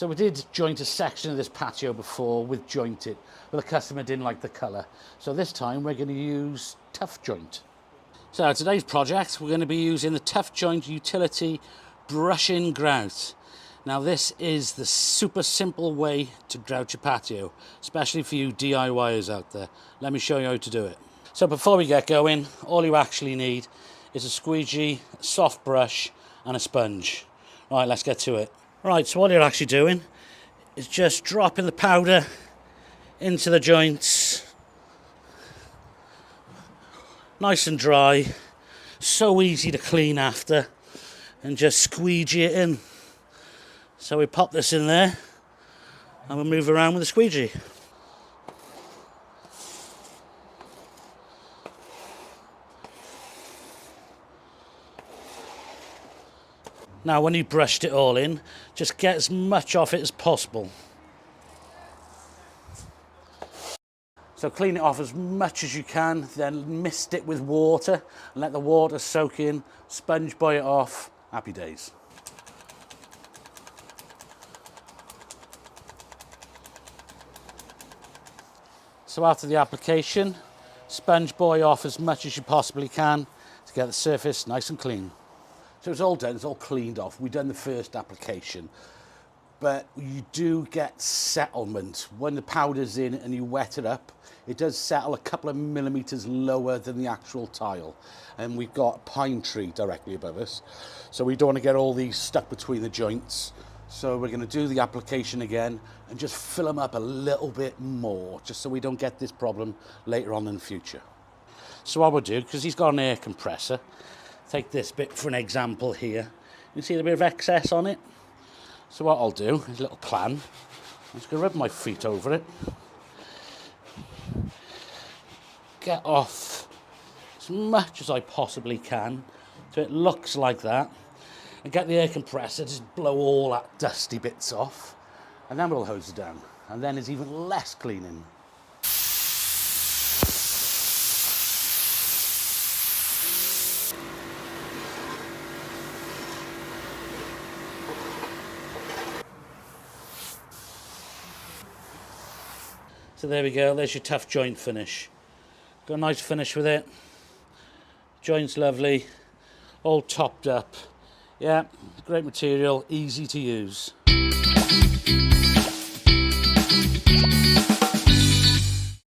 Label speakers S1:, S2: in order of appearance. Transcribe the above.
S1: So we did joint a section of this patio before with jointed, but the customer didn't like the colour. So this time we're going to use Tuff joint. So today's project, we're going to be using the Tuff joint utility brush-in grout. Now this is the super simple way to grout your patio, especially for you DIYers out there. Let me show you how to do it. So before we get going, all you actually need is a squeegee, a soft brush and a sponge. Right, let's get to it. Right, so all you're actually doing is just dropping the powder into the joints. Nice and dry, so easy to clean after, and just squeegee it in. So we pop this in there and we'll move around with the squeegee. Now when you brushed it all in, just get as much off it as possible. So clean it off as much as you can, then mist it with water and let the water soak in, sponge boy it off, happy days. So after the application, sponge boy off as much as you possibly can to get the surface nice and clean. So it's all done, it's all cleaned off. We've done the first application, but you do get settlement. When the powder's in and you wet it up, it does settle a couple of millimeters lower than the actual tile. And we've got a pine tree directly above us. So we don't want to get all these stuck between the joints. So we're going to do the application again and just fill them up a little bit more, just so we don't get this problem later on in the future. So what we'll do, because he's got an air compressor, take this bit for an example here. You see the bit of excess on it? So what I'll do is a little plan. I'm just going to rub my feet over it. Get off as much as I possibly can so it looks like that. And get the air compressor to just blow all that dusty bits off. And then we'll hose it down. And then there's even less cleaning. So there we go, there's your Tuff joint finish. Got a nice finish with it. Joint's lovely, all topped up. Yeah, great material, easy to use.